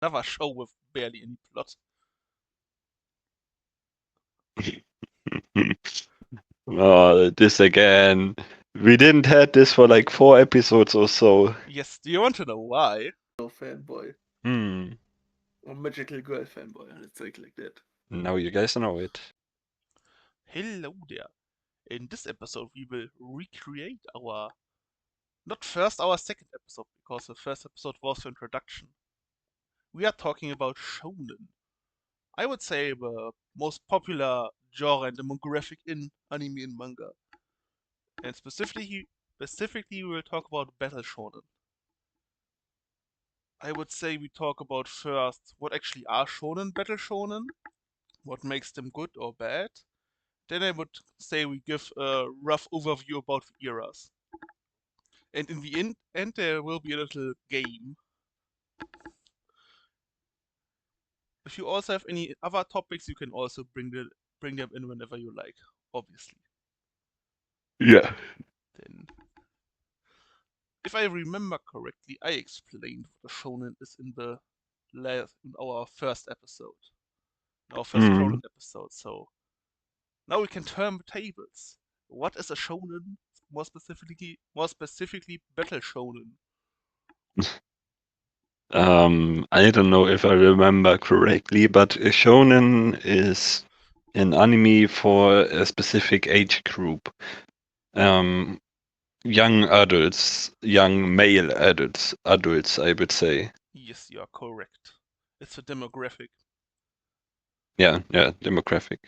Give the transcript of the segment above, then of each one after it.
Another show with barely any plot. Oh, this again. We didn't had this for like 4 episodes or so. Yes, do you want to know why? Fanboy. Hmm. Or magical girl fanboy, let's say it like that. Now you guys know it. Hello there. In this episode, we will recreate our, not first, our second episode, because the first episode was the introduction. We are talking about Shonen. I would say the most popular genre and demographic in anime and manga. And specifically, we will talk about Battle Shonen. I would say we talk about first what actually are Shonen Battle Shonen, what makes them good or bad. Then I would say we give a rough overview about the eras. And in the end there will be a little game. If you also have any other topics, you can also bring them in whenever you like, obviously. Yeah. Then, if I remember correctly, I explained what a shonen is in our first episode, in our first Hmm. shonen episode. So now we can turn the tables. What is a shonen? More specifically, battle shonen. I don't know if I remember correctly, but a shonen is an anime for a specific age group. Um, young adults, young male adults, I would say. Yes, you are correct. It's a demographic. Yeah, demographic.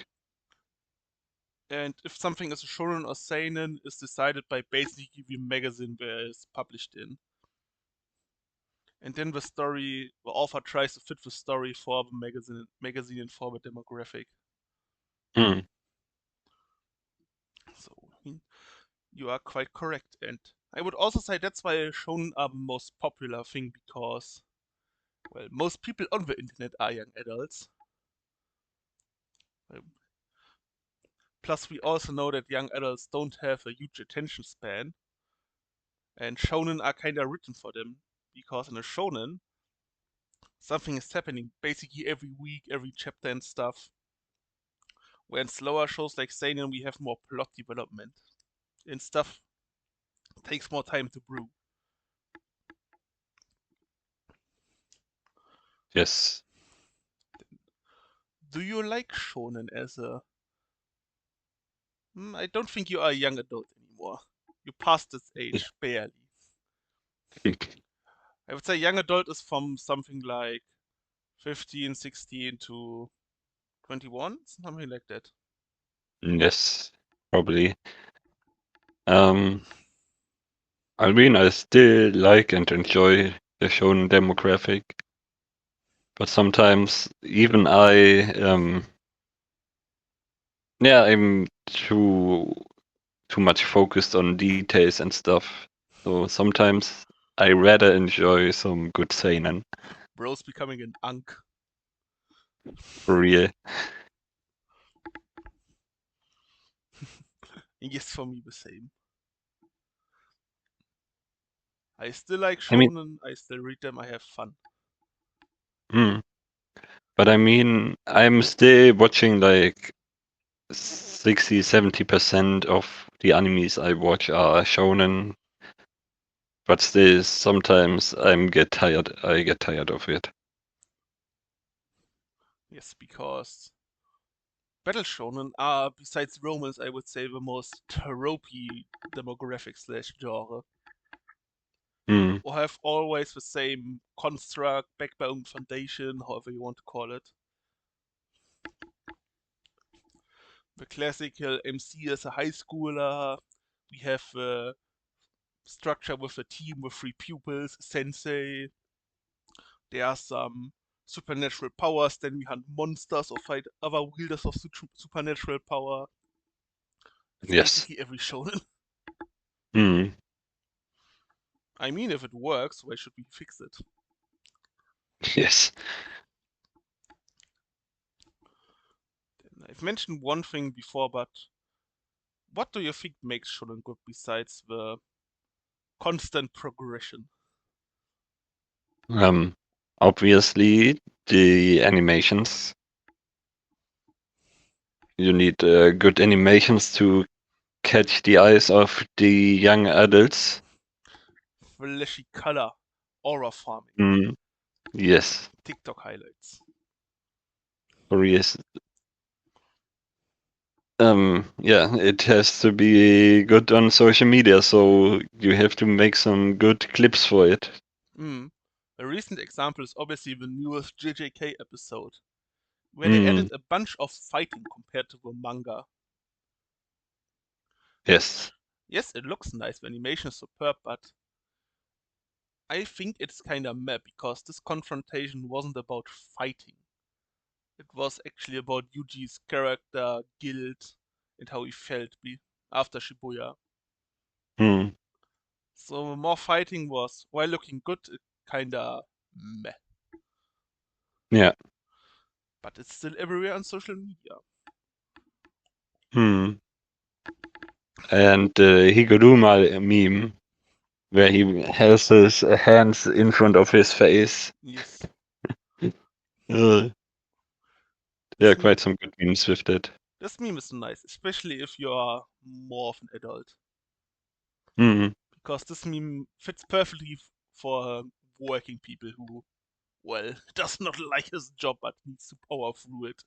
And if something is a shonen or seinen, is decided by basically the magazine where it's published in. And then the author tries to fit the story for the magazine and for the demographic. Hmm. So you are quite correct. And I would also say that's why shonen are the most popular thing because, well, most people on the internet are young adults. Um, Plus, we also know that young adults don't have a huge attention span, and shonen are kinda written for them because in a shonen, something is happening basically every week, every chapter and stuff. Where in slower shows like seinen, we have more plot development and stuff takes more time to brew. Yes. Do you like shonen as a? I don't think you are a young adult anymore. You passed this age barely. I would say young adult is from something like 15, 16 to 21, something like that. Yes, probably. Um, I mean, I still like and enjoy the shonen demographic, but sometimes even I'm too much focused on details and stuff. So sometimes I rather enjoy some good seinen Bro's becoming an unk. for real. Yes, for me the same. I still like I mean, shonen. I still read them. I have fun. mm, but I mean, I'm still watching like 60-70% of the animes I watch are shonen, but still sometimes I get tired of it. Yes, because battle shonen are, besides romance, I would say the most tropey demographic slash genre, Mm, or have always the same construct, backbone, foundation, however you want to call it. The classical MC as a high schooler. We have the structure with a team with three pupils, sensei. There are some supernatural powers, then we hunt monsters or fight other wielders of supernatural power. It's yes. basically every shonen. Mm, I mean, if it works, why should we fix it? yes. I've mentioned one thing before, but what do you think makes shonen good besides the constant progression? Um, Obviously, the animations. You need good animations to catch the eyes of the young adults. Flashy color, aura farming, Mm, yes, TikTok highlights. or yes. Yeah, it has to be good on social media, so you have to make some good clips for it. A recent example is obviously the newest JJK episode, where they Mm, added a bunch of fighting compared to the manga. yes. Yes, it looks nice, the animation is superb, but I think it's kinda meh because this confrontation wasn't about fighting. It was actually about Yuji's character, guilt, and how he felt after Shibuya. Mm, So more fighting was, while looking good, it kinda meh. yeah. But it's still everywhere on social media. Mm. And the Higuruma meme, where he has his hands in front of his face. Yes. There This, are quite some good memes with that. this meme is nice, especially if you are more of an adult. Mm, Because this meme fits perfectly for working people who, well, does not like his job but needs to power through it.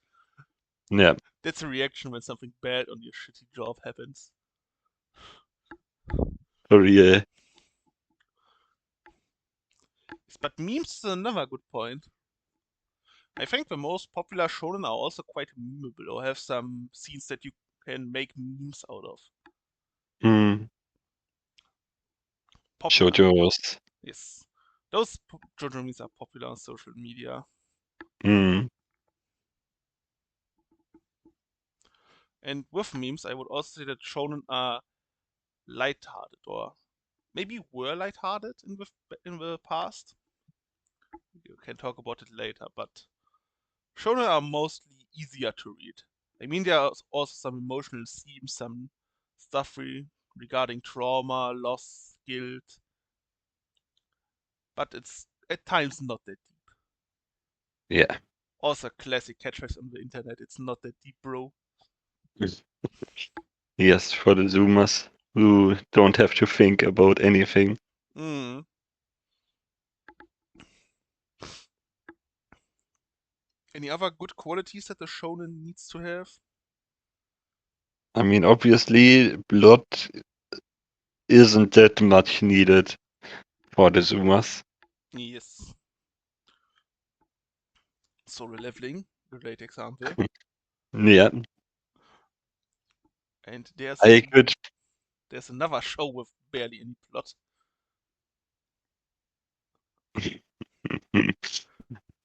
yeah. That's a reaction when something bad on your shitty job happens. Or yeah. But memes is another good point. I think the most popular shonen are also quite memeable or have some scenes that you can make memes out of. Mm, Popular. shoujo's. Yes. Those JoJo memes are popular on social media. Mm, And with memes, I would also say that shonen are lighthearted or maybe were lighthearted in the past. You can talk about it later, but shonen are mostly easier to read. I mean, there are also some emotional themes, some stuff regarding trauma, loss, guilt, but it's at times not that deep. yeah. Also, classic catchphrase on the internet, it's not that deep, bro. Yes, for the Zoomers who don't have to think about anything. Hmm. Any other good qualities that the shonen needs to have? I mean, obviously, blood isn't that much needed for the Zoomers. Yes. Solo leveling, great example. Yeah, And I could. there's another show with barely any plot.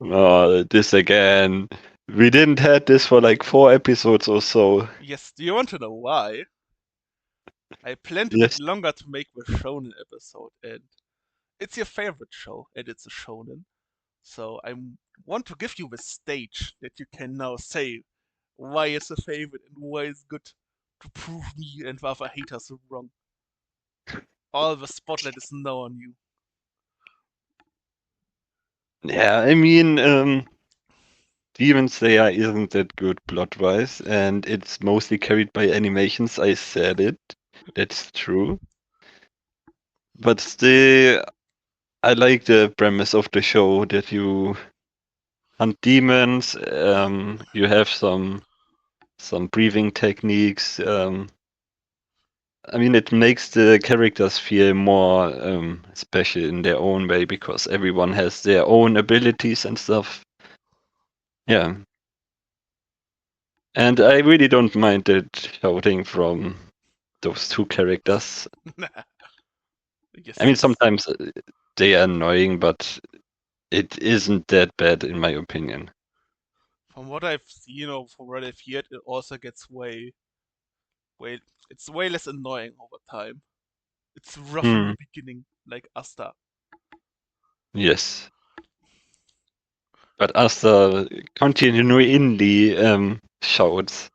Oh, this again. We didn't had this for like 4 episodes or so. Yes, do you want to know why? I planned a bit Yes. longer to make the shonen episode, and it's your favorite show, and it's a shonen. So I want to give you the stage that you can now say why it's a favorite and why it's good to prove me and the other haters wrong. All the spotlight is now on you. Yeah, I mean, Demon Slayer isn't that good plot-wise, and it's mostly carried by animations. I said it. That's true. But still, I like the premise of the show that you hunt demons. You have some breathing techniques. I mean, it makes the characters feel more special in their own way because everyone has their own abilities and stuff. Yeah. And I really don't mind that shouting from those two characters. Yes, I mean, it's sometimes they are annoying, but it isn't that bad in my opinion. from what I've seen or from what I've heard, it also gets way, it's way less annoying over time. It's rough in Hmm. the beginning, like Asta. Yes. But Asta continually shouts.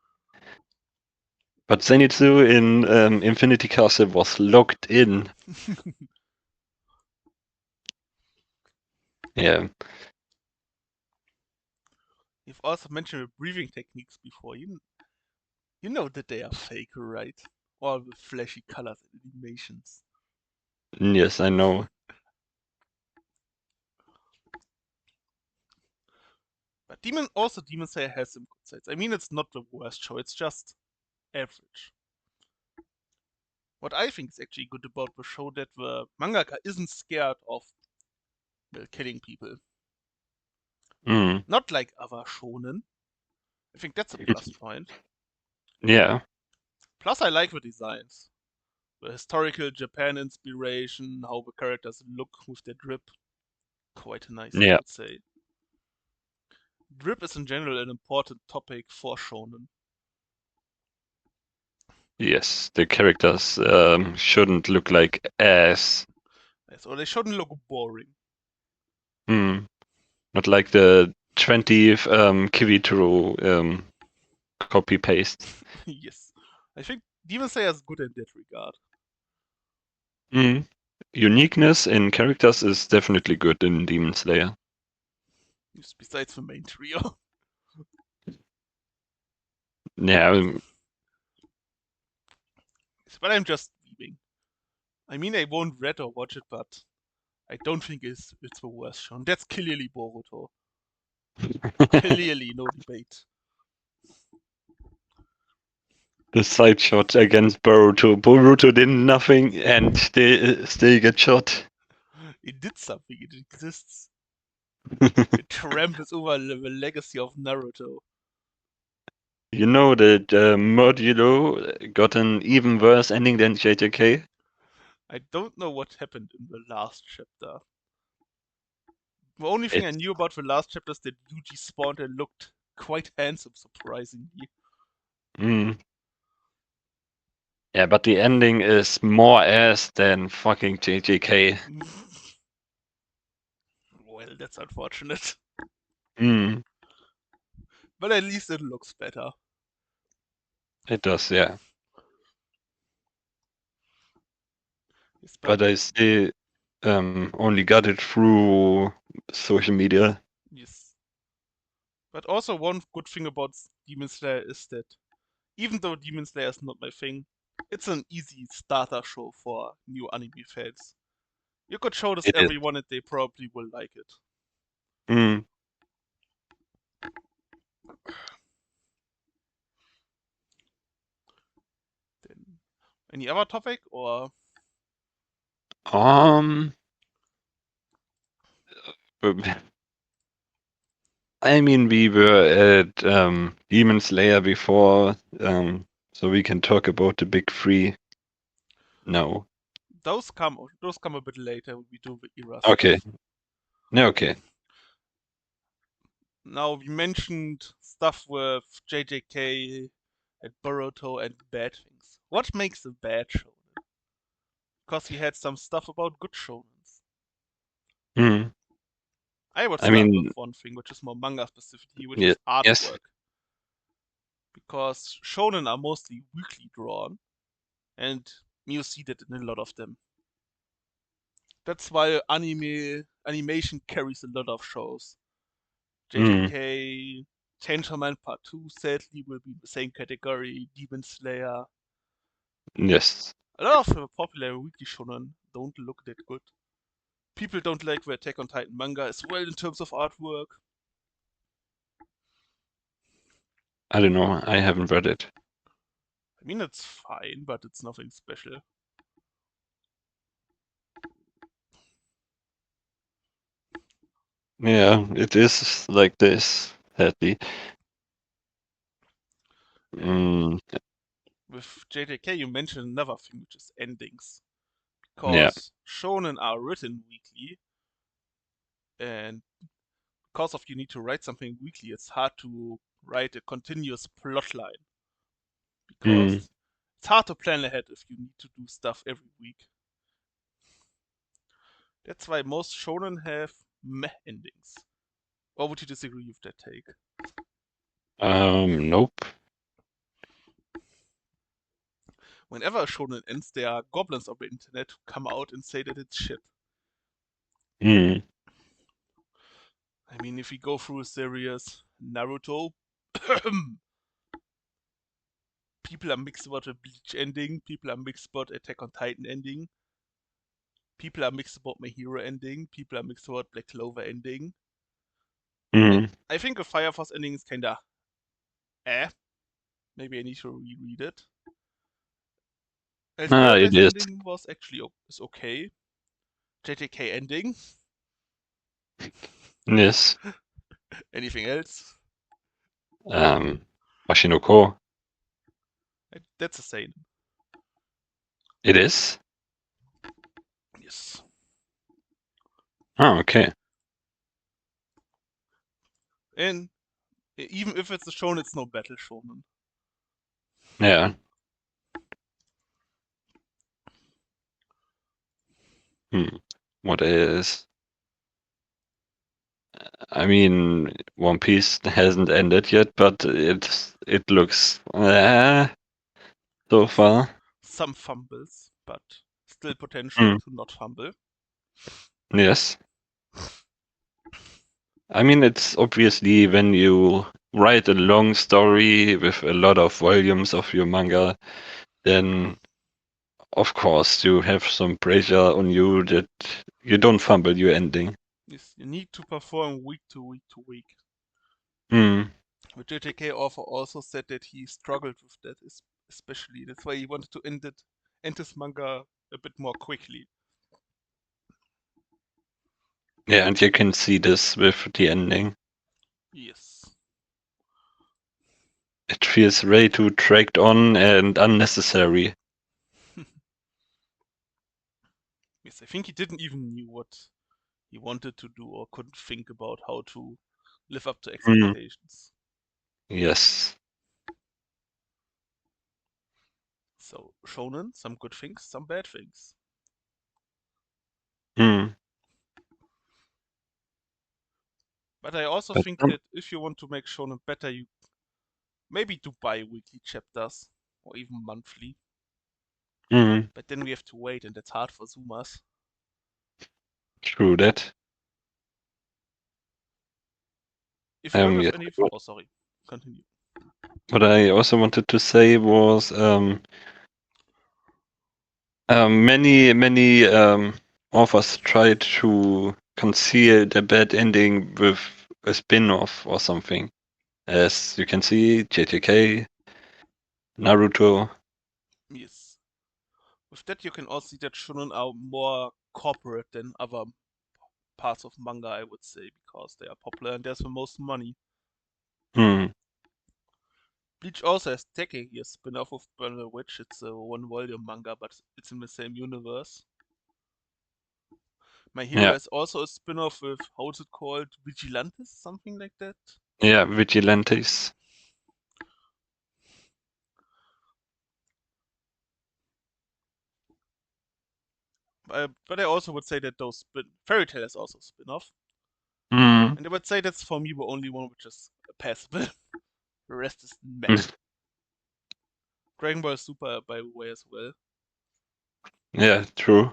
But Zenitsu in Infinity Castle was locked in. Yeah. You've also mentioned the breathing techniques before. You know that they are fake, right? All with flashy colors and animations. Yes, I know. But Demon Slayer has some good sides. I mean, it's not the worst show. It's just average. What I think is actually good about the show that the mangaka isn't scared of killing people. Mm. Not like other shonen. I think that's a plus point. Yeah. Plus, I like the designs. The historical Japan inspiration, how the characters look with their drip. Quite nice, I Yeah. would say. Drip is in general an important topic for shonen. Yes. The characters shouldn't look like ass. Yes, or they shouldn't look boring. Mm. Not like the 20th Kivitaro copy paste. Yes. I think Demon Slayer is good in that regard. Mm. Uniqueness in characters is definitely good in Demon Slayer. Yes, besides the main trio. Yeah. But I'm just leaving. I mean, I won't read or watch it, but I don't think it's the worst show. That's clearly Boruto. Clearly, no debate. The side shot against Boruto. Boruto did nothing and they still get shot. It did something. It exists. It tramples over the legacy of Naruto. You know that Modulo got an even worse ending than JJK? I don't know what happened in the last chapter. The only thing I It's knew about the last chapter is that Yuji spawned and looked quite handsome, surprisingly. mm. Yeah, but the ending is more ass than fucking JJK. Well, that's unfortunate. Mm. But at least it looks better. It does, yeah. Yes, But I still only got it through social media. yes. But also one good thing about Demon Slayer is that even though Demon Slayer is not my thing, it's an easy starter show for new anime fans. You could show this It is. everyone and they probably will like it. Mm. Then, any other topic or Um, I mean, we were at Demon Slayer before, so we can talk about the big three now. those come a bit later when we do the era Okay. stuff. No, okay. Now we mentioned stuff with JJK and Boruto and bad things. What makes a bad shonen? Because we had some stuff about good shonens. Mm. I would I start with mean, one thing, which is more manga specifically, which yeah, is yes. artwork. Because shonen are mostly weakly drawn, and you see that in a lot of them. That's why animation carries a lot of shows. Mm. JJK, Chainsaw Man Part 2 sadly will be in the same category, Demon Slayer. Yes. A lot of the popular weekly shonen don't look that good. People don't like the Attack on Titan manga as well in terms of artwork. I don't know. I haven't read it. I mean, it's fine, but it's nothing special. Yeah, it is like this, sadly. Mm. With JJK, you mentioned another thing, which is endings. Yeah. Because shonen are written weekly, and because of you need to write something weekly, it's hard to write a continuous plot line. Mm. Because it's hard to plan ahead if you need to do stuff every week. That's why most shonen have meh endings. Or would you disagree with that take? Nope. Whenever a shonen ends, there are goblins on the internet who come out and say that it's shit. Mm. I mean, if we go through a series, Naruto. People are mixed about the Bleach ending. People are mixed about Attack on Titan ending. People are mixed about My Hero ending. People are mixed about Black Clover ending. Mm. I think the Fire Force ending is kinda eh. Maybe I need to reread it. Hell's It Paradise is. ending was actually is okay. JTK ending. Yes. Anything else? Oshinoko. That's a seinen. It is. Yes. Oh, okay. And even if it's a shonen, it's no battle shonen. Yeah. What is? I mean, One Piece hasn't ended yet, but it looks so far. Some fumbles, but still potential Mm. to not fumble. Yes. I mean, it's obviously when you write a long story with a lot of volumes of your manga, then of course you have some pressure on you that you don't fumble your ending. Yes, you need to perform week to week to week. Mm. But JTK author also said that he struggled with that, especially. That's why he wanted to end his manga a bit more quickly. Yeah, and you can see this with the ending. Yes. It feels way too dragged on and unnecessary. Yes, I think he didn't even knew what he wanted to do or couldn't think about how to live up to expectations. Yes. So shonen, some good things, some bad things. Mm. But I also But think that if you want to make shonen better, you maybe do bi-weekly chapters or even monthly. mm, But then we have to wait, and that's hard for Zoomers. true that. If you don't have Yeah. any, oh sorry, continue. What I also wanted to say was many authors tried to conceal the bad ending with a spin-off or something. As you can see, JJK, Naruto. Yes. With that, you can also see that shonen are more corporate than other parts of manga, I would say, because they are popular and there's the most money. Mm. Bleach also has technically a spin-off of Burner Witch. It's a one-volume manga, but it's in the same universe. My Hero Yeah, has also a spin-off with, how's it called? Vigilantes? Something like that? yeah, Vigilantes. But I also would say that Fairy Tail is also a spin-off. Mm. And I would say that's for me the only one which is passable. The rest is meh. Dragon Ball Super, by the way, as well. Yeah, true.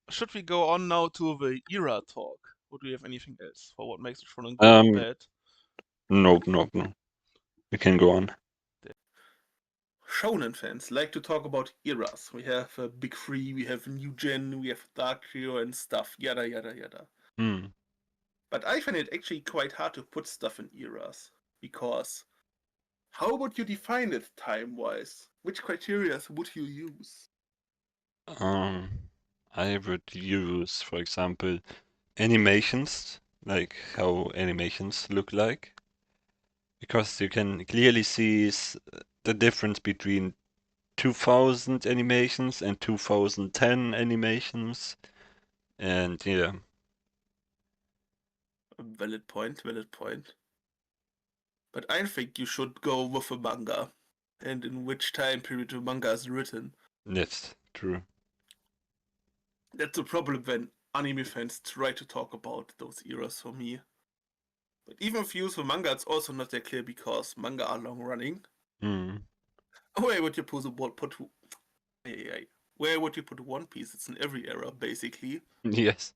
Should we go on now to the era talk? Or do you have anything else for what makes it shonen good or Um, bad? nope. We can go on. Shonen fans like to talk about eras. We have Big Three, we have New Gen, we have Dark Hero and stuff, yada yada yada. Mm. But I find it actually quite hard to put stuff in eras. Because how would you define it time-wise? Which criteria would you use? I would use, for example, animations, like how animations look like, because you can clearly see the difference between 2000 animations and 2010 animations, and yeah, Valid point, valid point. But I think you should go with a manga. And in which time period the manga is written. that's true. That's a problem when anime fans try to talk about those eras for me. But even if you use the manga, it's also not that clear because manga are long running. Mm. Where would you where would you put One Piece? It's in every era, basically. Yes.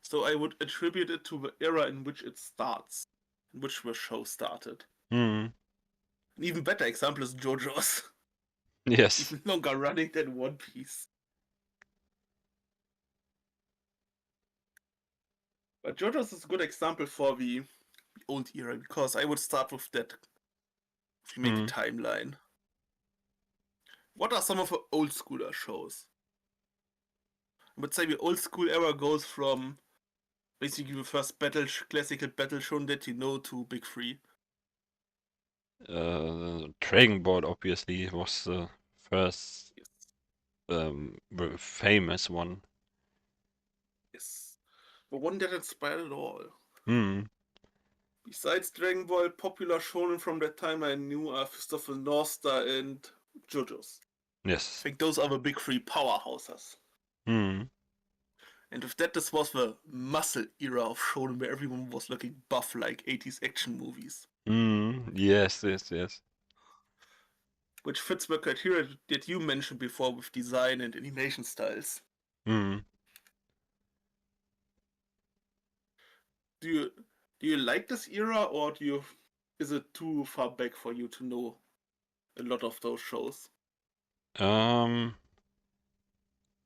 So I would attribute it to the era in which it starts, in which the show started. Hmm. An even better example is JoJo's, Yes. even longer running than One Piece. But JoJo's is a good example for the old era because I would start with that if you make a Hmm. timeline. What are some of the old schooler shows? I would say the old school era goes from basically the first classical battle shown that you know to Big Three. Dragon Ball obviously was the first Yes. famous one. Yes. The one that inspired it all. Hmm. Besides Dragon Ball, popular shonen from that time I knew are Fist of the North Star and JoJo's. I Yes. think those are the big three powerhouses. Hmm. And with that, this was the muscle era of shonen where everyone was looking buff like 80s action movies. Hmm. Yes. Yes. Yes. Which fits the criteria that you mentioned before with design and animation styles. Hmm. Do you do you like this era or is it too far back for you to know a lot of those shows? Um.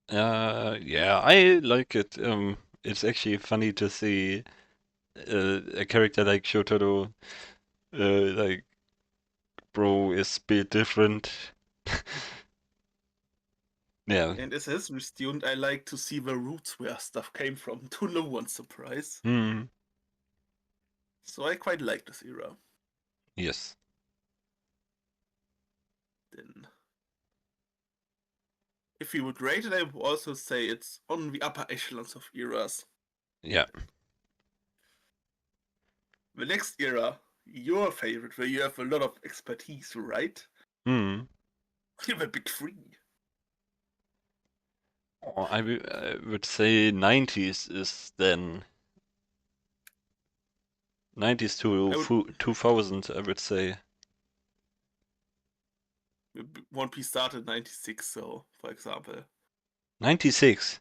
Yeah, I like it. It's actually funny to see a character like Shotaro, like, bro, is a bit different. Yeah. And as a history student, I like to see the roots where stuff came from, to no one's surprise. Hmm. So I quite like this era. Yes. Then, if you would rate it, I would also say it's on the upper echelons of eras. Yeah. The next era, your favorite, where you have a lot of expertise, right? Hmm. The big three. Oh, I would say 90s is then 90s to I would 2000, I would say. One Piece started '96, so for example, 96.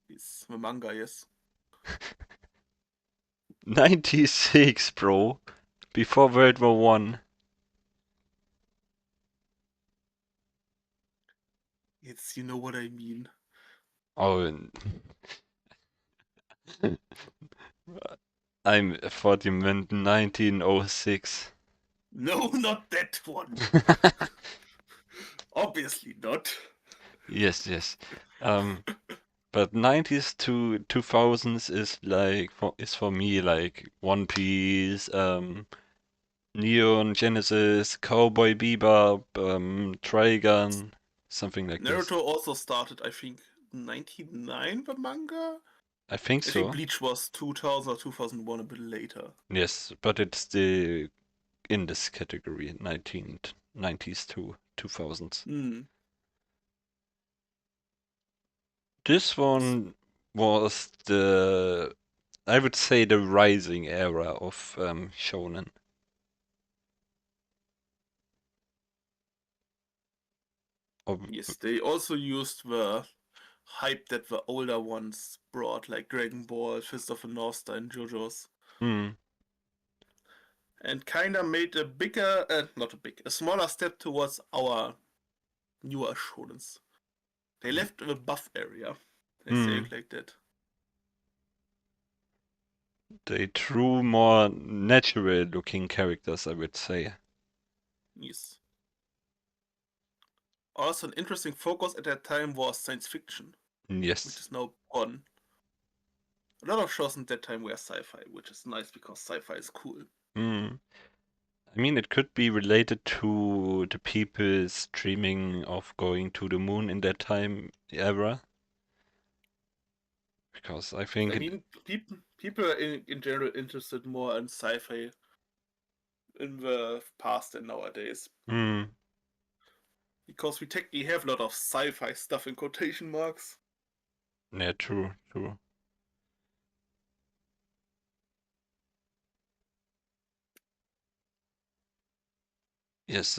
is the manga, yes. 96, bro. Before World War One. It's you know what I mean. Oh, I thought you meant 1906. No, not that one. Obviously not. Yes, yes. Um, but 90s to 2000s is like for me like One Piece, Neon Genesis, Cowboy Bebop, Trigun, something like this. Naruto also started, I think, '99 the manga. I think I think so. Bleach was 2000 or 2001, a bit later. Yes, but it's the in this category, 1990s to 2000s. Hmm. This one was I would say the rising era of shonen. Of, Yes, they also used the hype that the older ones brought, like Dragon Ball, Fist of the North Star, and JoJo's, hmm, and kinda made a bigger, not a big, a smaller step towards our newer shonens. They left the buff area. I say hmm. it like that. They drew more natural looking characters, I would say. Yes. Also, an interesting focus at that time was science fiction, which Yes. is now gone. A lot of shows at that time were sci-fi, which is nice because sci-fi is cool. Hmm. I mean, it could be related to the people's dreaming of going to the moon in that time era. Because I think I mean, people are in general interested more in sci-fi in the past than nowadays. hmm, Because we technically have a lot of sci-fi stuff in quotation marks. yeah, true, true. Yes,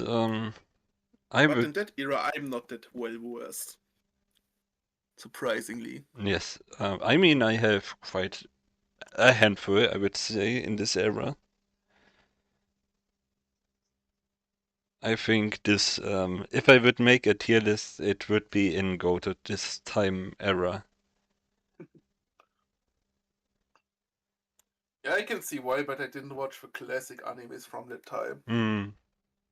I But would in that era, I'm not that well versed. surprisingly. Yes. I mean, I have quite a handful, I would say, in this era. I think this, if I would make a tier list, it would be in go to this time era. Yeah, I can see why, but I didn't watch the classic animes from that time. Hmm.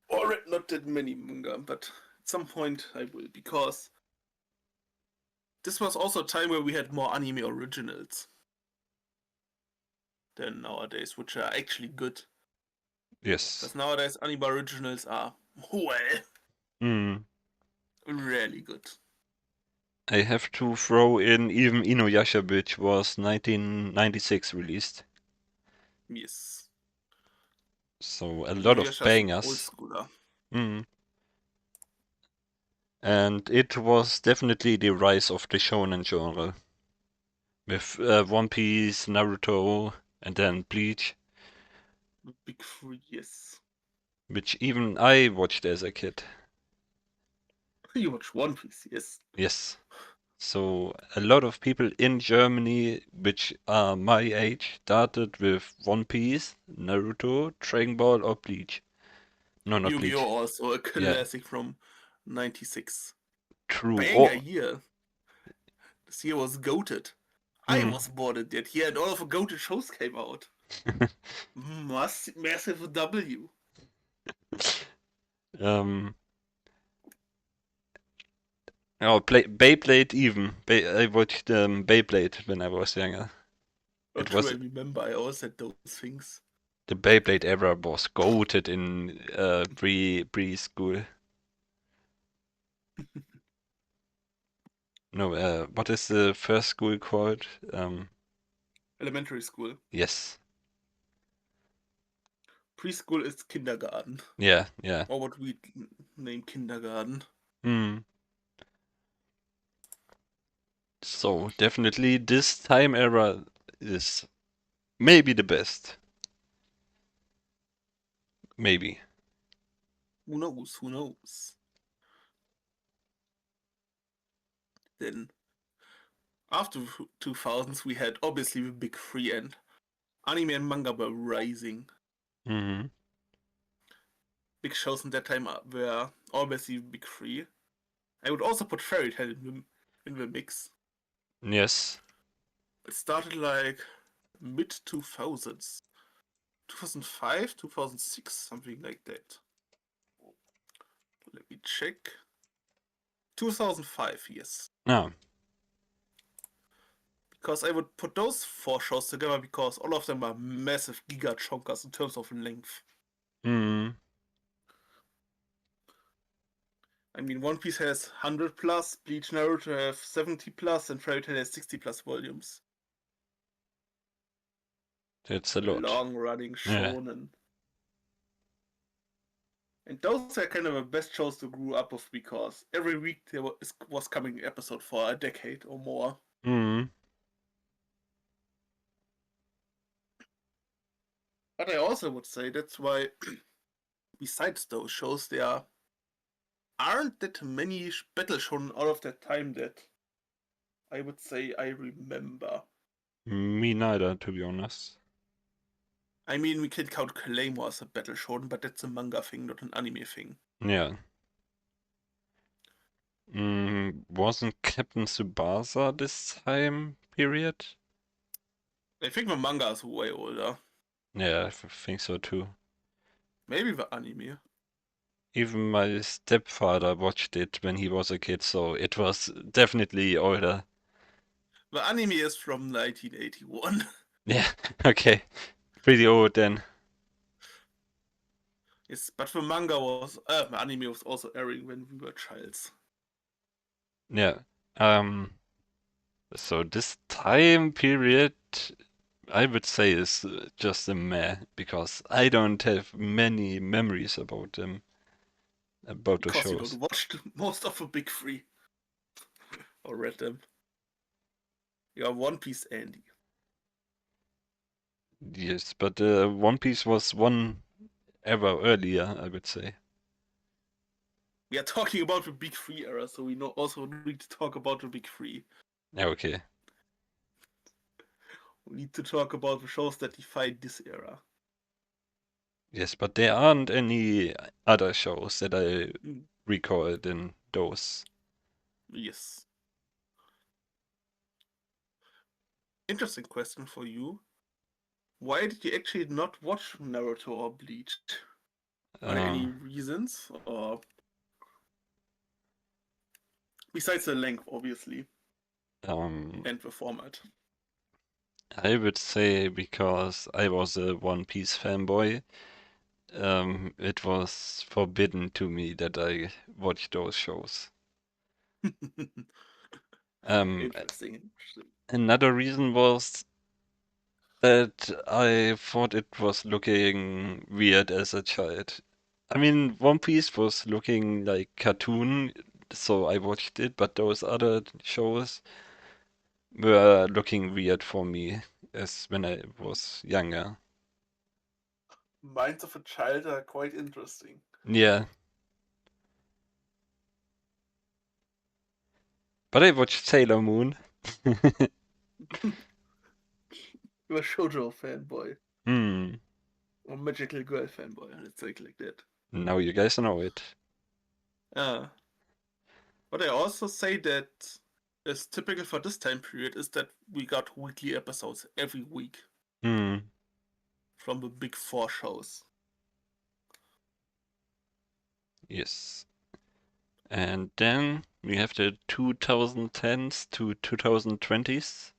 Or read not that many manga, but at some point I will, because this was also a time where we had more anime originals than nowadays, which are actually good. Yes. Because nowadays anime originals are, well, Hmm. really good. I have to throw in even Inuyasha, which was 1996 released. Yes. So a lot of Inuyasha's an old bangers. schooler. Hmm. And it was definitely the rise of the shonen genre. With One Piece, Naruto, and then Bleach, Big Three, yes. which even I watched as a kid. You watch One Piece, yes. Yes. So a lot of people in Germany, which are my age, started with One Piece, Naruto, Dragon Ball, or Bleach. No, not Yu-Gi-Oh! Bleach. Also a Yeah, classic from 96. true. Banger Oh, year. This year was goated. I mm. was born in that year and all of the goated shows came out. Massive W. um, oh, Beyblade even. I watched Beyblade when I was younger. Not It true, was I remember I always said those things. the Beyblade era was goated in preschool. No, what is the first school called? Elementary school. Yes. Preschool is kindergarten. Yeah, yeah. Or what we name kindergarten. Hmm. So definitely this time era is maybe the best. Maybe. Who knows? Who knows? Then, after 2000s, we had obviously the big three, and anime and manga were rising. Hmm. Big shows in that time were obviously big three. I would also put Fairy Tail in the mix. Yes. It started like mid 2000s. 2005, 2006, something like that. Let me check. 2005, yes. Ah. Because I would put those four shows together because all of them are massive giga chonkers in terms of length. Hmm. I mean, One Piece has 100 plus, Bleach Naruto have 70 plus, and Fairy Tail has 60 plus volumes. That's a lot. Long running Yeah. shonen. And those are kind of the best shows to grow up with because every week there was coming an episode for a decade or more. Hmm. But I also would say that's why, besides those shows, there aren't that many battle shonen out of that time that I would say I remember. Me neither, to be honest. I mean, we can count Claymore as a battle shonen, but that's a manga thing, not an anime thing. Yeah. Wasn't Captain Tsubasa this time period? I think the manga is way older. Yeah, I think so too. Maybe the anime. Even my stepfather watched it when he was a kid, so it was definitely older. The anime is from 1981. Yeah, okay. Pretty old then. Yes, but the the anime was also airing when we were childs. Yeah. Um, so this time period, I would say is just a meh, because I don't have many memories about them, about the Because you don't shows. watch most of the big three or read them. You are One Piece Andy. Yes, but One Piece was one ever earlier, I would say. We are talking about the Big Three era, so we also need to talk about the Big Three. Yeah, okay. We need to talk about the shows that defined this era. Yes, but there aren't any other shows that I Mm, recalled in those. yes. Interesting question for you. Why did you actually not watch Naruto or Bleach? Are there any Um, reasons? Or besides the length, obviously, um, and the format? I would say because I was a One Piece fanboy, it was forbidden to me that I watch those shows. Um, Interesting. Another reason was that I thought it was looking weird as a child. I mean, One Piece was looking like cartoon, so I watched it, but those other shows were looking weird for me as when I was younger. Minds of a child are quite interesting. Yeah, but I watched Sailor Moon. You're a shoujo fanboy. Hmm, Or magical girl fanboy, let's say it like that. now you guys know it. Uh, but I also say that is typical for this time period is that we got weekly episodes every week Hmm, from the big four shows. yes. And then we have the 2010s to 2020s.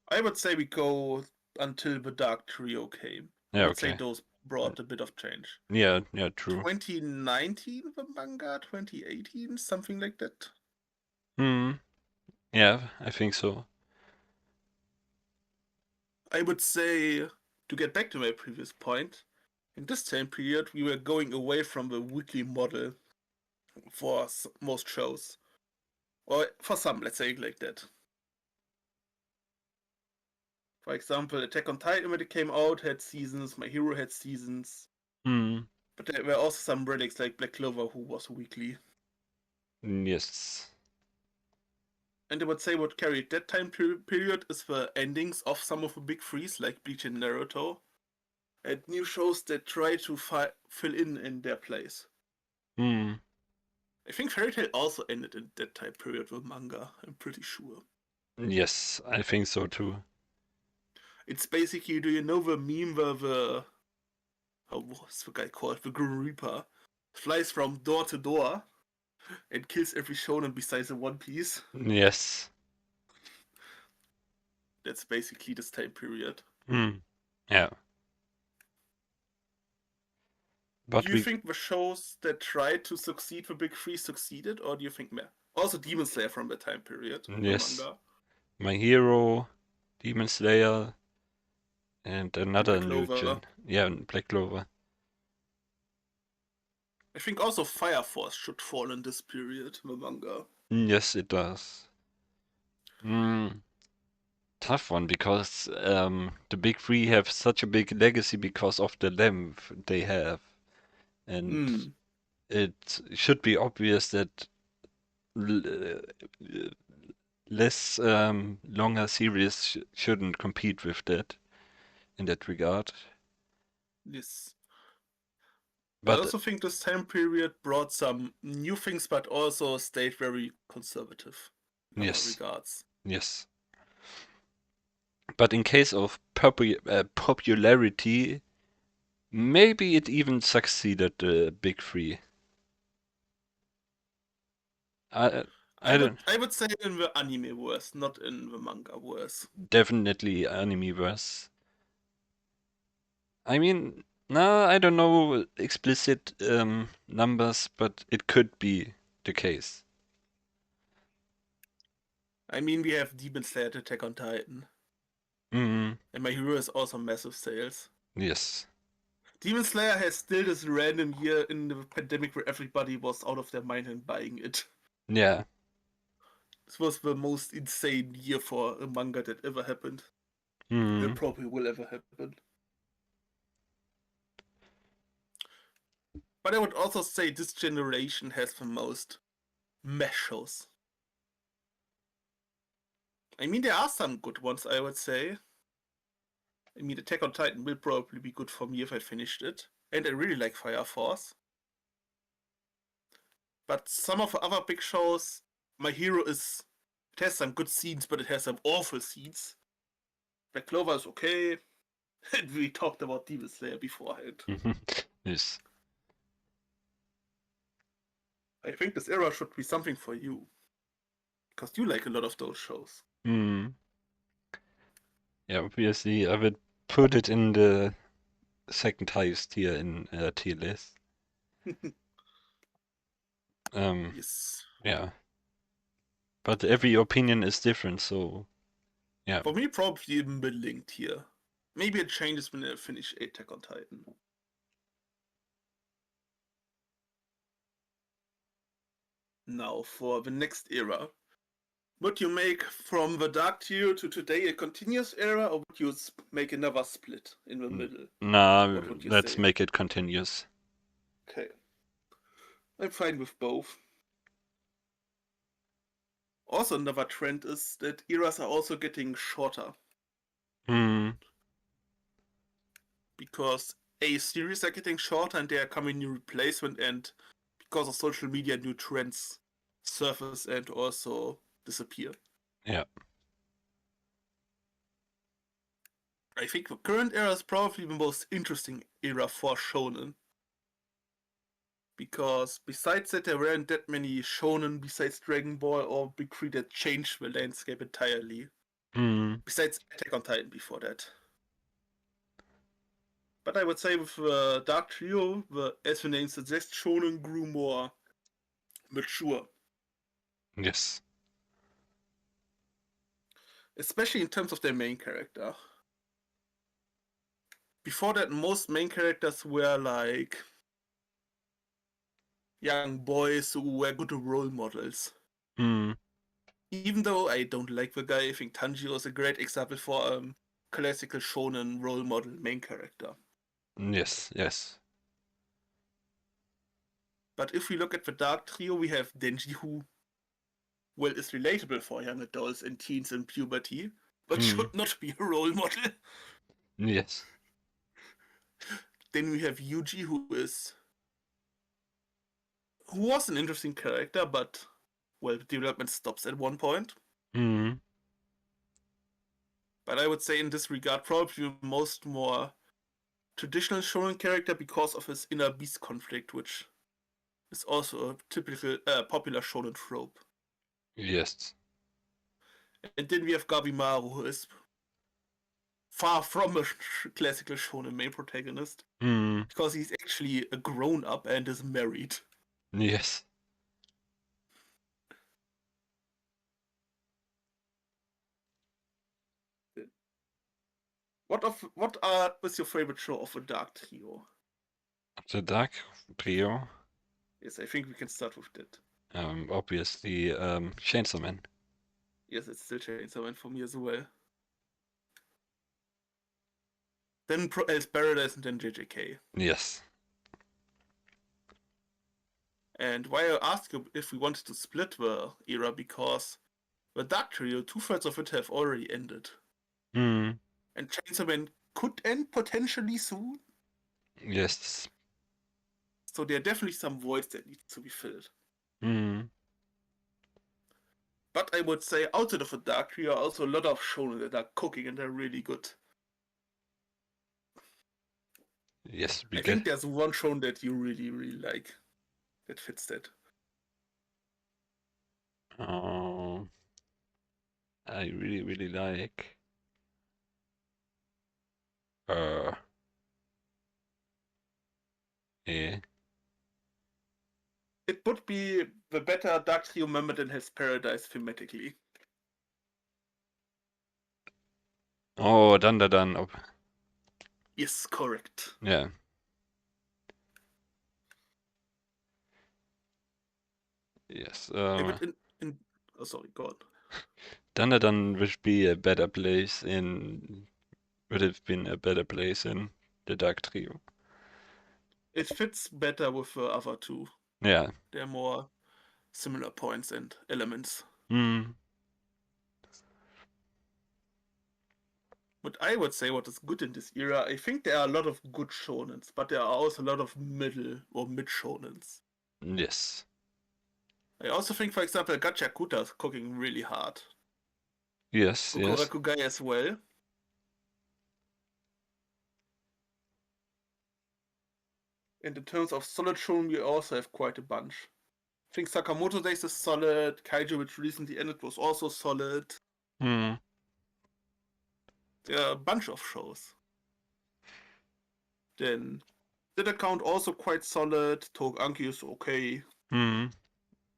I would say we go until the Dark Trio came. I Yeah, would say okay. those brought a bit of change. Yeah, yeah, true. 2019 the manga, 2018, something like that. Hmm, yeah, I think so. I would say, to get back to my previous point, in this time period we were going away from the weekly model for most shows. Or for some, let's say it like that. For example, Attack on Titan when it came out had seasons, My Hero had seasons, Hmm, but there were also some relics like Black Clover who was weekly. yes. And I would say what carried that time period is the endings of some of the big threes like Bleach and Naruto, and new shows that try to fill in their place. Hmm, I think Fairy Tail also ended in that time period with manga, I'm pretty sure. yes, I think so too. It's basically, do you know the meme where what's the guy called? The Grim Reaper flies from door to door and kills every shonen besides the One Piece. Yes. That's basically this time period. Hmm, yeah. Do But you we, think the shows that tried to succeed the big three succeeded, or do you think mehr? Also, Demon Slayer from the time period, the yes, manga, My Hero, Demon Slayer, and and another Black new Clover. gen. Yeah, and Black Clover. I think also Fire Force should fall in this period, the manga. Yes, it does. Hmm, tough one because the big three have such a big legacy because of the length they have, and Hmm. it should be obvious that uh, less longer series shouldn't compete with that in that regard. Yes. I But also think this time period brought some new things, but also stayed very conservative in other yes, regards. yes. But in case of popularity, maybe it even succeeded the big three. I I I would don't I would say in the anime verse, not in the manga verse. definitely Animiverse. I mean, no, I don't know explicit numbers, but it could be the case. I mean, we have Demon Slayer, Attack on Titan, Mm, and My Hero is also massive sales. yes. Demon Slayer has still this random year in the pandemic where everybody was out of their mind and buying it. Yeah. This was the most insane year for a manga that ever happened. That probably will ever happen. But I would also say this generation has the most mesh shows. I mean, there are some good ones, I would say. I mean, Attack on Titan will probably be good for me if I finished it. And I really like Fire Force. But some of the other big shows, My Hero is... It has some good scenes, but it has some awful scenes. Black Clover is okay. And we talked about Demon Slayer beforehand. Yes. I think this era should be something for you. Because you like a lot of those shows. Hmm. Yeah, obviously, I would put it in the second highest tier in tier list. Yes. Yeah. But every opinion is different, so yeah. For me, probably a middling tier. Maybe it changes when I finish Attack on Titan. Now, for the next era. Would you make from the Dark Tier to today a continuous era, or would you make another split in the middle? Nah, What would you let's say? make it continuous. Okay. I'm fine with both. Also, another trend is that eras are also getting shorter. Hmm. Because series are getting shorter and they are coming new replacement, and because of social media, new trends surface and also disappear. Yeah. I think the current era is probably the most interesting era for shonen. Because besides that, there weren't that many shonen besides Dragon Ball or Big Three that changed the landscape entirely. Hmm. Besides Attack on Titan before that. But I would say with the Dark Trio, as the name suggests, shonen grew more mature. Yes. Especially in terms of their main character. Before that, most main characters were like young boys who were good role models. Hmm. Even though I don't like the guy, I think Tanjiro is a great example for a classical shonen role model main character. Yes. Yes. But if we look at the Dark Trio, we have Denji, who, well, is relatable for young adults and teens in puberty, but should not be a role model. Yes. Then we have Yuji, who was an interesting character, but, well, development stops at one point. Hmm. But I would say in this regard, probably the most more traditional shonen character because of his inner beast conflict, which is also a typical popular shonen trope. Yes. And then we have Gabimaru, who is far from a classical shonen main protagonist, Hmm. because he's actually a grown up and is married. Yes. Was your favorite show of the Dark Trio? The Dark Trio. Yes, I think we can start with that. Obviously, Chainsaw Man. Yes, it's still Chainsaw Man for me as well. Then Hell's Paradise and then JJK. Yes. And why I asked you if we wanted to split the era, because the Dark Trio, 2/3 of it have already ended. Hmm. And Chainsaw Man could end potentially soon. Yes. So there are definitely some voids that need to be filled. Hmm. But I would say outside of the Dark Trio are also a lot of shonen that are cooking and they're really good. Yes. I think there's one shonen that you really, really like that fits that. I really, really like. Yeah. It would be the better Dark Trio member than Hell's Paradise thematically. Oh, Dan. Yes, correct. Yeah. Yes. Oh, sorry, go on. Dan would be a better place in. Would have been a better place in the Dark Trio. it fits better with the other two. Yeah. There are more similar points and elements. Hmm. But I would say what is good in this era, I think there are a lot of good shonens, but there are also a lot of middle or mid shonens. Yes. I also think, for example, Gachakuta is cooking really hard. Yes. Yes. Gokuraku as well. And in terms of solid shonen, we also have quite a bunch. I think Sakamoto Days is solid. Kaiju, which recently ended, was also solid. Hmm. There are a bunch of shows. Then that account also quite solid. Togeanki is okay. Hmm.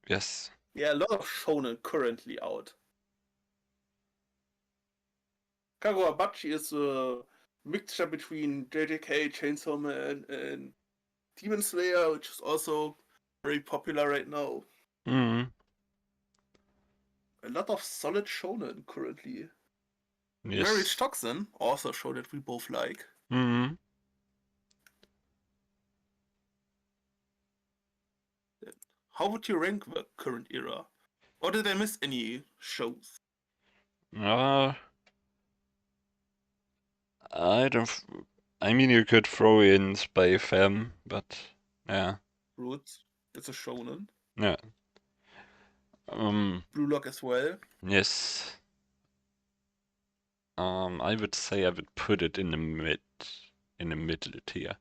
Yes. Yeah, a lot of shonen currently out. Kaguabachi is a mixture between JJK, Chainsaw Man, and Demon Slayer, which is also very popular right now. Hmm. A lot of solid shonen currently. Marriage Yes. Toxin, also a show that we both like. Hmm. How would you rank the current era? Or did I miss any shows? Uh, I don't. I mean, you could throw in Spy Fam, but yeah, Roots, it's a shonen. yeah. Blue Lock as well. Yes. I would say I would put it in the middle tier.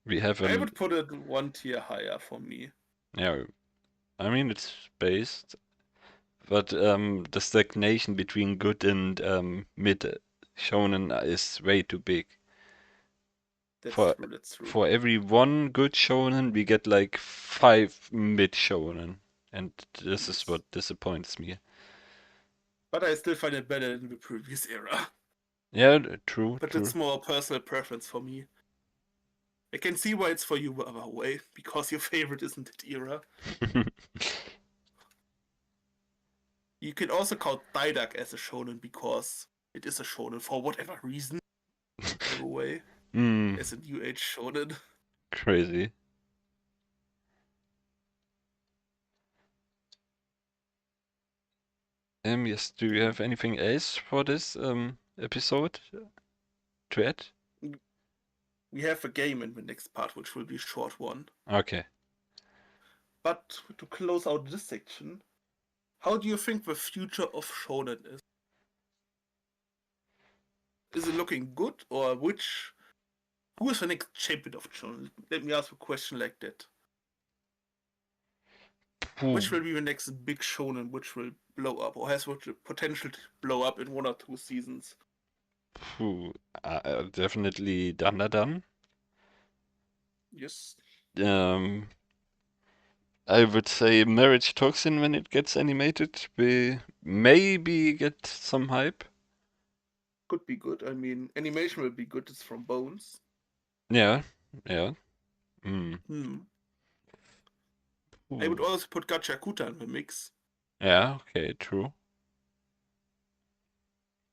We have I a, would put it one tier higher for me. yeah. I mean, it's based, but the stagnation between good and mid shonen is way too big. That's For true, that's true. for every one good shonen, we get like 5 mid shonen, and this is Yes. what disappoints me. But I still find it better than the previous era. Yeah, true, But true. it's more a personal preference for me. I can see why it's for you the other way, because your favorite isn't that era. You can also count Didac as a shonen because it is a shonen for whatever reason. By the way, as a new age shonen. Crazy. Yes, do you have anything else for this episode to add? We have a game in the next part, which will be a short one. Okay. But to close out this section, how do you think the future of shonen is? Is it looking good, or who is the next champion of shonen? Let me ask a question like that. Which will be the next big shonen which will blow up, or has the potential to blow up in 1 or 2 seasons? Definitely Dandadan. Yes, Um, I would say Marriage Toxin when it gets animated will maybe get some hype. could be good. I mean, animation will be good. It's from Bones. Yeah, yeah. Mm. I would Ooh. also put Gachakuta in the mix. Yeah, okay, true.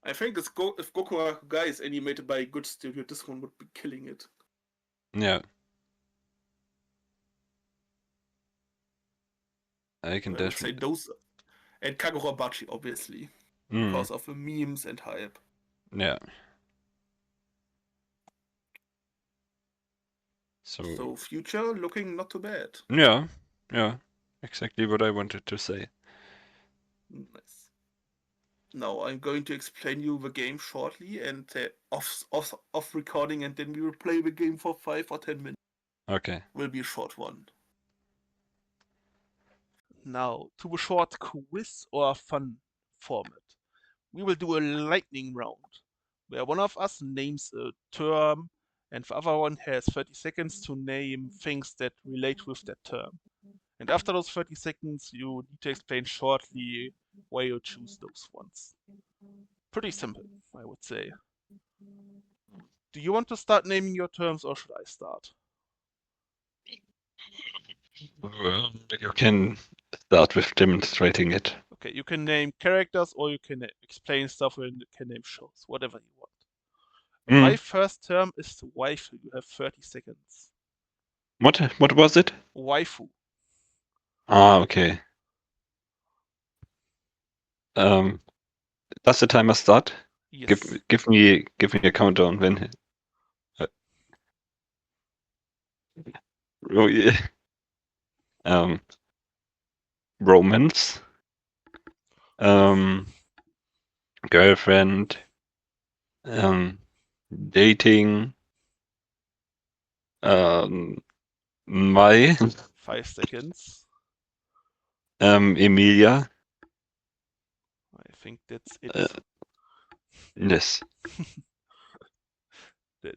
I think if Goku Guy is animated by a good studio, this one would be killing it. Yeah. I can I would say definitely. those, and Kagurabachi, obviously, because of the memes and hype. Yeah. So, So future looking not too bad. yeah, yeah. Exactly what I wanted to say. Nice. Now I'm going to explain you the game shortly and off recording, and then we will play the game for 5 or 10 minutes. Okay. Will be a short one. Now, to a short quiz or fun format. We will do a lightning round, where one of us names a term and the other one has 30 seconds to name things that relate with that term. And after those 30 seconds, you need to explain shortly why you choose those ones. Pretty simple, I would say. Do you want to start naming your terms or should I start? Well, you can start with demonstrating it. Okay, you can name characters or you can explain stuff and you can name shows, whatever you want. My Mm. first term is waifu. You have 30 seconds. What was it? Waifu. Ah, okay. Does the timer start? Give Yes. give me a countdown when. Uh, oh yeah. Um, romance. Girlfriend. Dating. Mai. 5 seconds. Emilia. I think that's it. Uh, yes. Then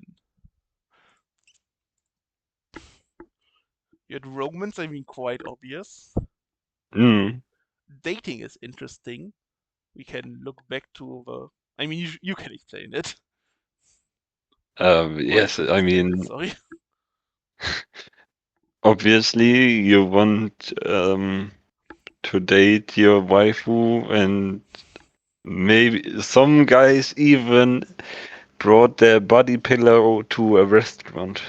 you had romance, I mean, quite obvious. Mm. Dating is interesting. We can look back to the. I mean, you can explain it. Or you Yes. should I explain it, mean, sorry. obviously, you want to date your waifu, and maybe some guys even brought their body pillow to a restaurant.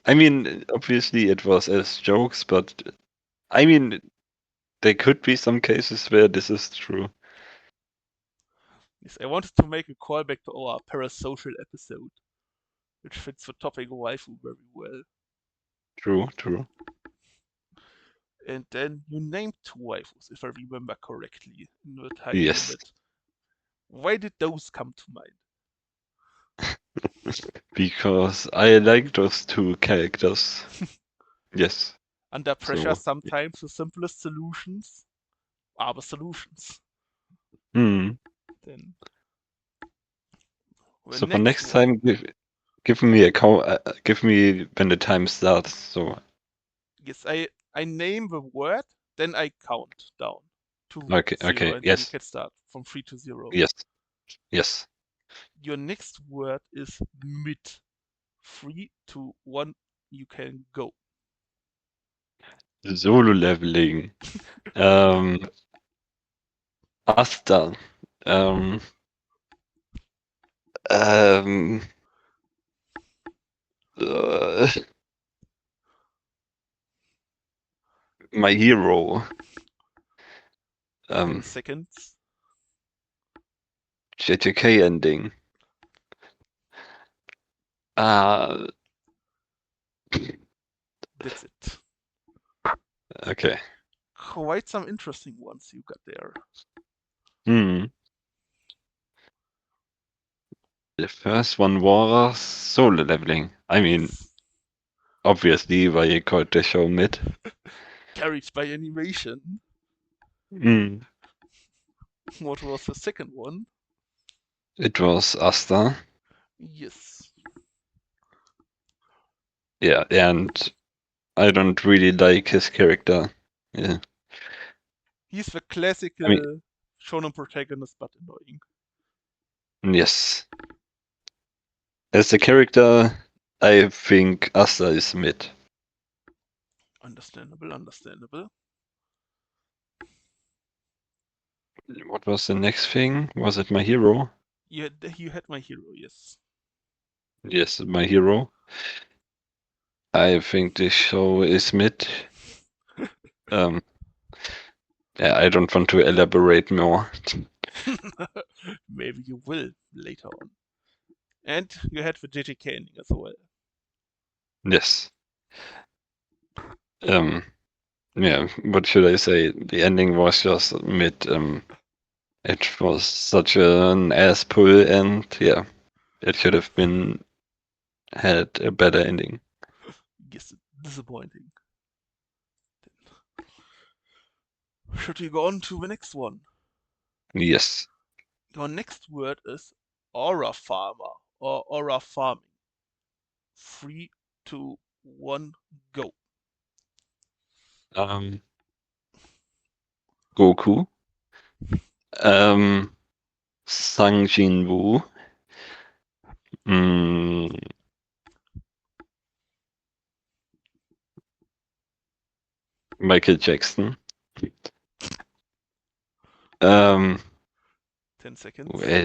I mean, obviously it was as jokes, but I mean, there could be some cases where this is true. Yes, I wanted to make a callback to our parasocial episode, which fits the topic of waifu very well. True, true. And then you named 2 waifus, if I remember correctly, in the time Yes, limit. Why did those come to mind? because I like those two characters. Yes. Under pressure, So, sometimes the simplest solutions are the solutions. hmm. Then the So for next next one. time, give me a give me when the time starts. So Yes, I name the word, then I count down to okay, 0, okay, and then you yes, can start from 3 to 0. yes, yes. Your next word is mid. 3 to 1, you can go. Solo leveling. Um, Asta. Um, um, uh, my hero. 10 Um, seconds. JJK ending. Ah, That's it. okay. Quite some interesting ones you got there. Hmm. The first one was solo leveling. I mean, Yes. obviously, why you called the show mid. Carried by animation. Hmm. What was the second one? It was Asta. Yes. Yeah, and I don't really like his character. Yeah. He's the I mean, classical shonen protagonist, but annoying. yes. As a character, I think Asta is mid. Understandable, understandable. What was the next thing? Was it my hero? You had my hero, yes. Yes, my hero. I think this show is mid. Um, yeah, I don't want to elaborate more. Maybe you will later on. And you had the JJK ending as well. Yes. Yeah, what should I say? The ending was just mid. It was such an ass pull, and yeah, it should have been had a better ending. Yes, disappointing. Should we go on to the next one? Yes. Your next word is aura farmer or aura farming. 3, 2, 1, go. Um, Goku. Sang Jinwoo. Mm, Michael Jackson. 10 seconds.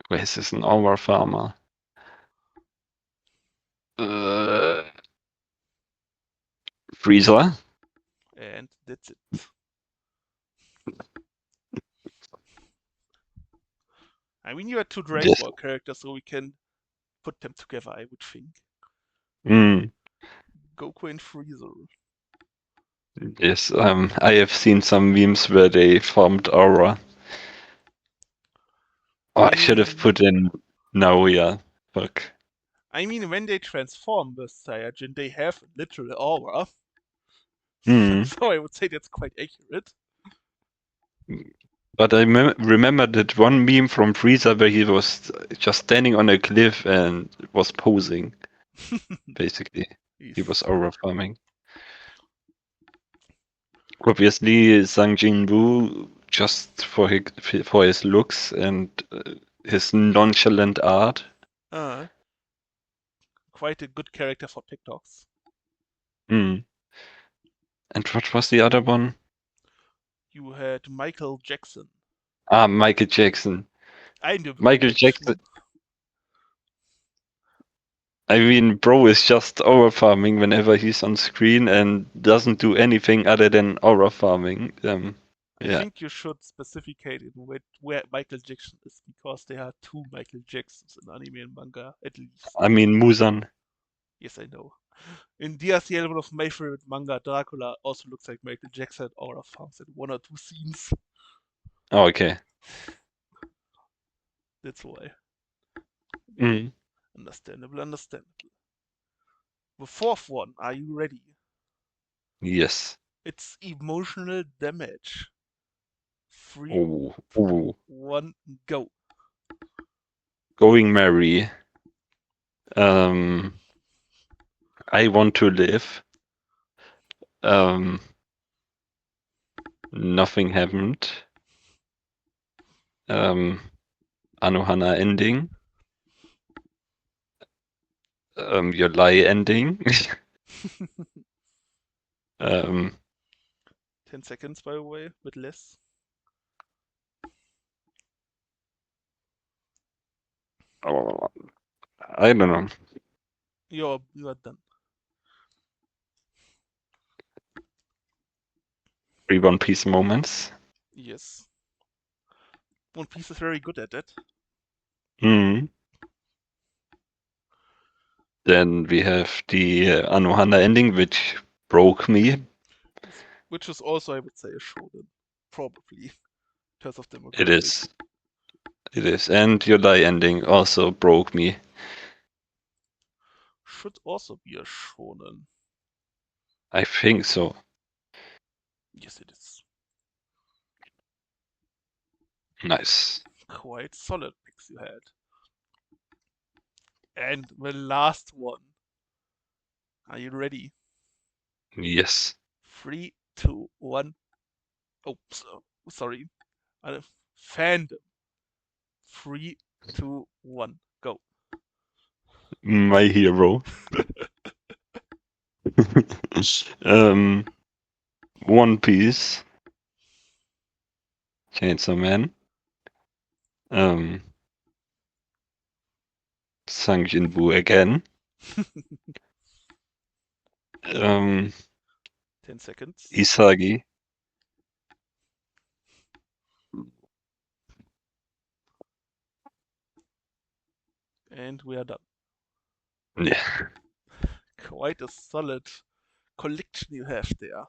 Where is this an Aura Farmer? Freezer. And that's it. I mean, you had two Dragon Yes. Ball characters, so we can put them together, I would think. Mm, Goku and Freezer. yes. I have seen some memes where they formed Aura. Oh, I I should have mean, put in Naoya. Fuck. when they transform the Saiyajin, they have literal aura. Hmm. So I would say that's quite accurate. But I remember that one meme from Freezer where he was just standing on a cliff and was posing. Basically, he was aura farming. Obviously, Sang Jinwoo just for his looks and his nonchalant art. Quite a good character for TikToks. Hmm. And what was the other one? You had Michael Jackson. Ah, Michael Jackson. Michael Jackson. I mean, bro is just aura farming whenever he's on screen and doesn't do anything other than aura farming. I Yeah. think you should specificate it where Michael Jackson is, because there are two Michael Jacksons in anime and manga, at least. I mean, Muzan. Yes, I know. In DRCL, one of my favorite manga, Dracula, also looks like Michael Jackson aura farms in one or two scenes. Oh, okay. That's why. Mm. Understandable. The fourth one, are you ready? Yes. It's emotional damage. 3, Oh, oh. 1, go. Going Mary. I want to live. Nothing happened. Anohana ending. Your lie ending. 10 seconds, by the way, bit less. Oh, I don't know. You are done. 3 One Piece moments. Yes. One Piece is very good at it. Mm. Then we have the Anohana ending, which broke me. Which is also, I would say, a shonen. Probably. In terms of demographics. It is. It is. And your lie ending also broke me. Should also be a shonen. I think so. Yes, it is. Nice. Quite solid picks you had. And the last one. Are you ready? Yes. 3, 2, 1. Oh, sorry. Fandom. 3, 2, 1. Go. My hero. One Piece. Chainsaw Man. Sang Jinwoo again. 10 seconds. Isagi. And we are done. Yeah. Quite a solid collection you have there.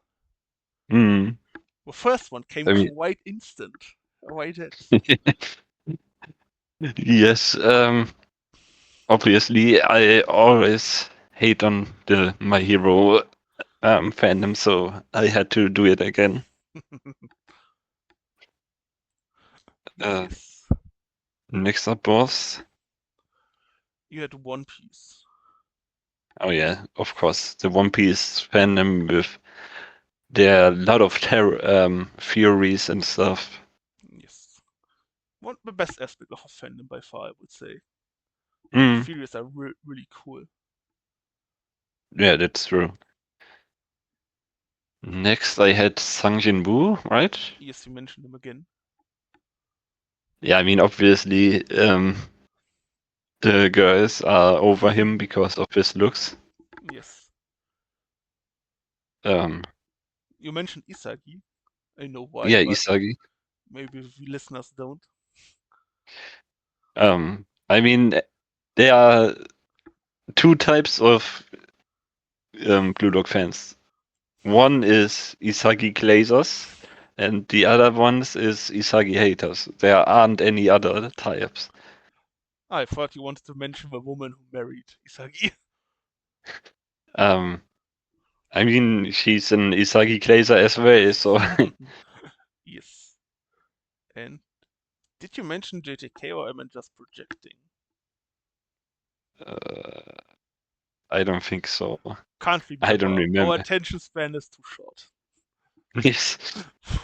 Mm. The first one came I mean, quite instant. Why that? yes. Obviously, I always hate on the My Hero fandom, so I had to do it again. Nice. Next up was, You had One Piece. oh yeah, of course, the One Piece fandom with their lot of theories and stuff. Yes. The best aspect of a fandom by far, I would say. The Mm. theories are really cool. Yeah, that's true. Next, I had Sang Jinwoo, right? Yes, you mentioned him again. Yeah, I mean, obviously, the girls are over him because of his looks. Yes. Um, You mentioned Isagi. I know why, yeah, but Isagi. maybe the listeners don't. I mean, there are two types of Blue Dog fans. One is Isagi Glazers, and the other ones is Isagi haters. There aren't any other types. I thought you wanted to mention the woman who married Isagi. Um, I mean, she's an Isagi Glazer as well, so Yes. And did you mention JJK or am I just projecting? I don't think so. Can't I don't remember. Our remember. attention span is too short. Yes.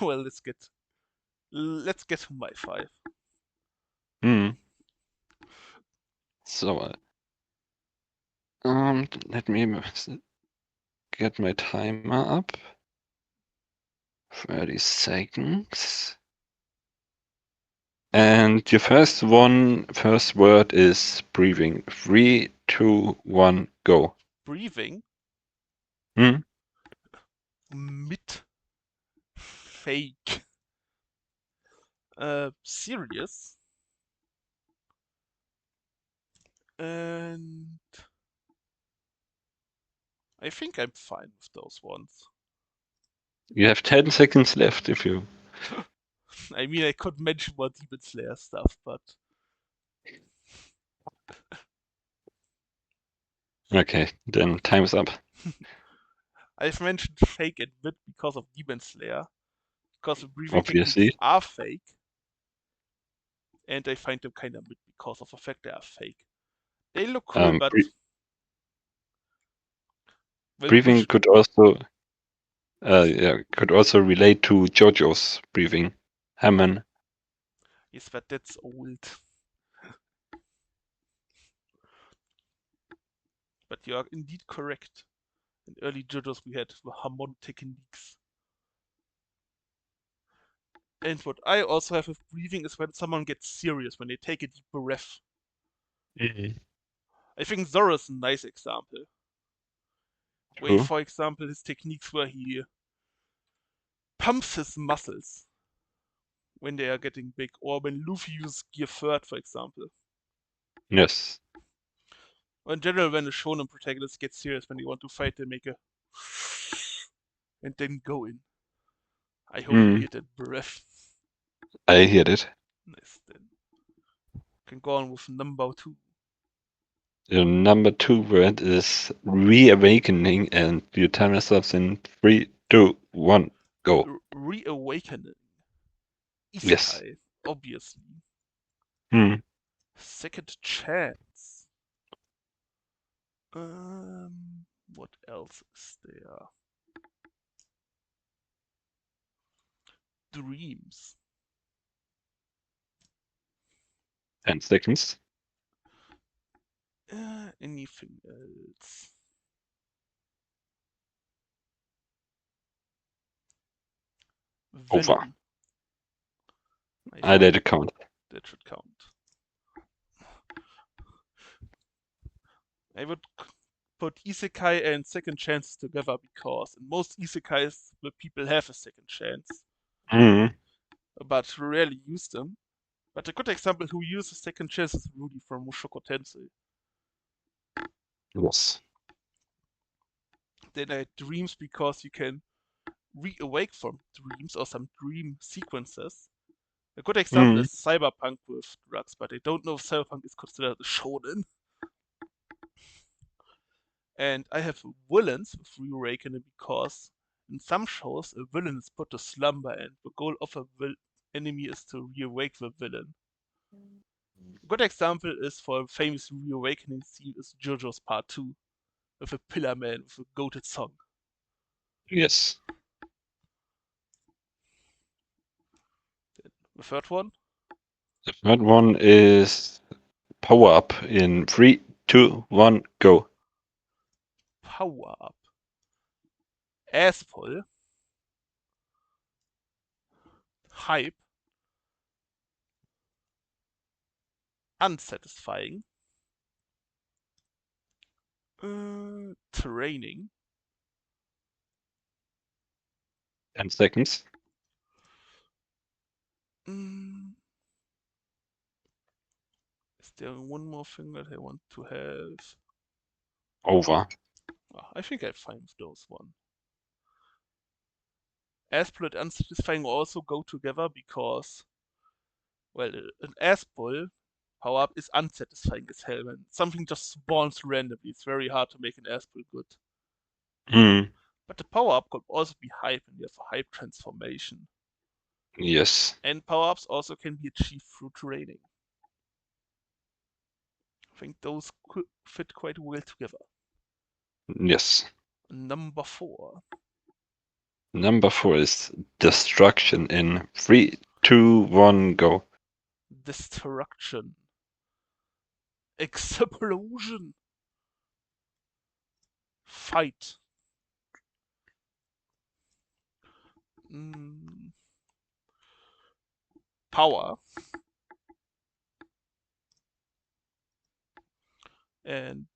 Well, let's get to my 5. Hmm. So, let me get my timer up. 30 seconds. And your first word is breathing. 3, 2, 1, go. Breathing. Hmm? Mit. Fake. Serious. And I think I'm fine with those ones. You have 10 seconds left if you. I mean, I could mention more Demon Slayer stuff, but Okay, then time's up. I've mentioned fake and mit because of Demon Slayer. Because the breathing techniques Obviously. are fake. And I find them kind of mid because of the fact they are fake. They look cool, but well, Breathing could also could also relate to JoJo's breathing. Hammond. yes, but that's old. But you are indeed correct. In early JoJo's we had the Hamon techniques. And what I also have with breathing is when someone gets serious, when they take a deep breath. I think Zoro is a nice example. Where, True. for example, his techniques where he pumps his muscles when they are getting big, or when Luffy uses Gear Third, for example. Yes. Or in general, when the shonen protagonists get serious when they want to fight, they make a and then go in. I hope you hear that breath. I hear it. Nice, then can go on with number 2. The number 2 word is reawakening, and your timer starts in 3, 2, 1, go. Reawakening. Yes. Isekai, obviously. Hmm. Second chance. What else is there? Dreams. 10 seconds. Anything else? Over. Villain. I let think it count. that should count. I would put isekai and second chances together because in most isekais the people have a second chance, Hmm. but rarely use them. But a good example who uses second chance is Rudy from Mushoku Tensei. Yes. Then I had dreams because you can reawake from dreams or some dream sequences. A good example Hmm. is Cyberpunk with drugs, but I don't know if Cyberpunk is considered a shonen. And I have villains with reawakening because in some shows a villain is put to slumber and the goal of a enemy is to reawake the villain. A good example is for a famous reawakening scene is JoJo's Part 2 with a Pillar Man with a goated song. Yes. The third one? The third one is power up in 3, 2, 1, go. Power Up. Assful. Hype. Unsatisfying. Training. 10 seconds. Is there one more thing that I want to have? Over. I think I find those one. Aspel and unsatisfying also go together because, well, an Aspel power-up is unsatisfying as hell, and something just spawns randomly. It's very hard to make an Aspel good. But the power-up could also be hype, and you have a hype transformation. Yes. And power-ups also can be achieved through training. I think those could fit quite well together. Yes. Number 4. Number 4 is destruction in 3, 2, 1, go. Destruction. Explosion. Fight. Power. And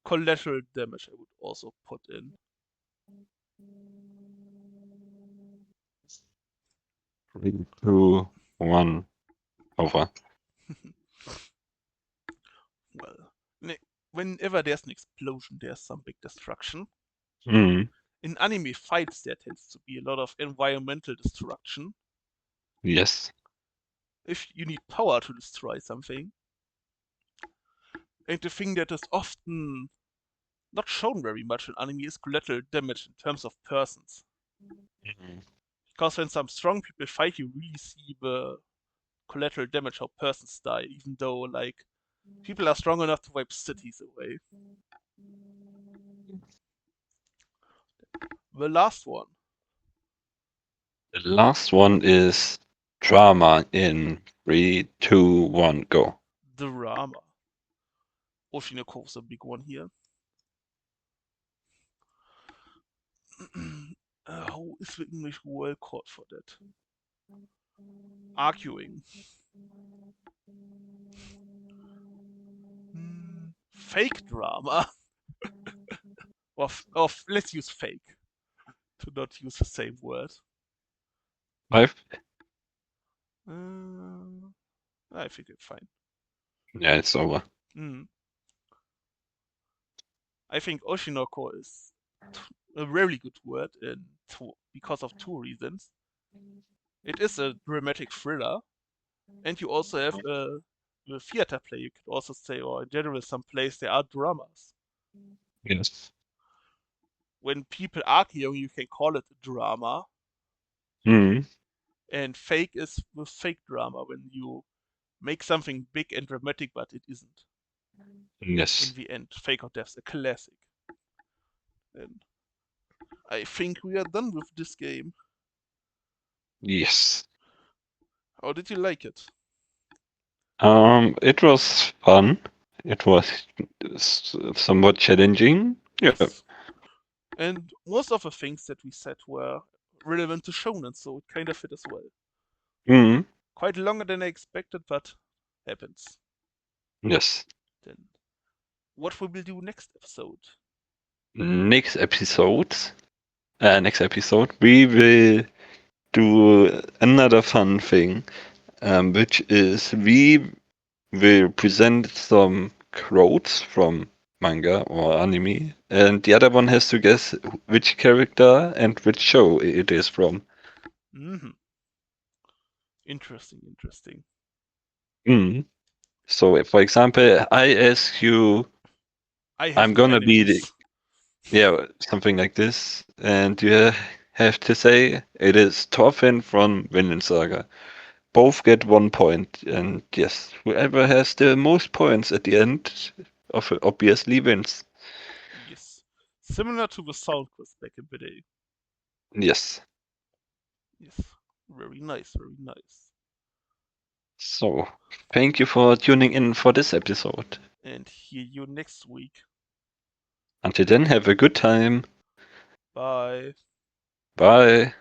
collateral damage I would also put in. 3, 2, 1, over. Well, whenever there's an explosion, there's some big destruction. Mm. In anime fights, there tends to be a lot of environmental destruction. Yes. If you need power to destroy something, and the thing that is often not shown very much in anime is collateral damage in terms of persons. Because when some strong people fight, you really see the collateral damage how persons die, even though, like, people are strong enough to wipe cities away. The last one. The last one is drama in 3, 2, 1, go. Drama. Oshinoko is a big one here. How is the English word called for that? Arguing. Fake drama. or let's use fake to not use the same word. 5? I think it's fine. Yeah, it's over. I think Oshinoko is a really good word because of 2 reasons. It is a dramatic thriller, and you also have a theater play. You could also say, or in general, some plays there are dramas. Yes. When people argue, you can call it a drama. And fake is the fake drama, when you make something big and dramatic, but it isn't. Yes. In the end, Fake or Death's a classic. And I think we are done with this game. Yes. How did you like it? It was fun. It was somewhat challenging. Yeah. Yes. And most of the things that we said were relevant to Shonen, so it kind of fit as well. Quite longer than I expected, but happens. Yes. Then, what will we do next episode? Next episode, we will do another fun thing, which is we will present some quotes from manga or anime, and the other one has to guess which character and which show it is from. Interesting. So, for example, I ask you, I'm gonna be something like this, and you have to say it is Thorfinn from Vinland Saga. Both get 1 point, and yes, whoever has the most points at the end of it obviously wins. Yes. Similar to the Sound Quiz back in the day. Yes. Yes. Very nice. So, thank you for tuning in for this episode. And hear you next week. Until then, have a good time. Bye. Bye.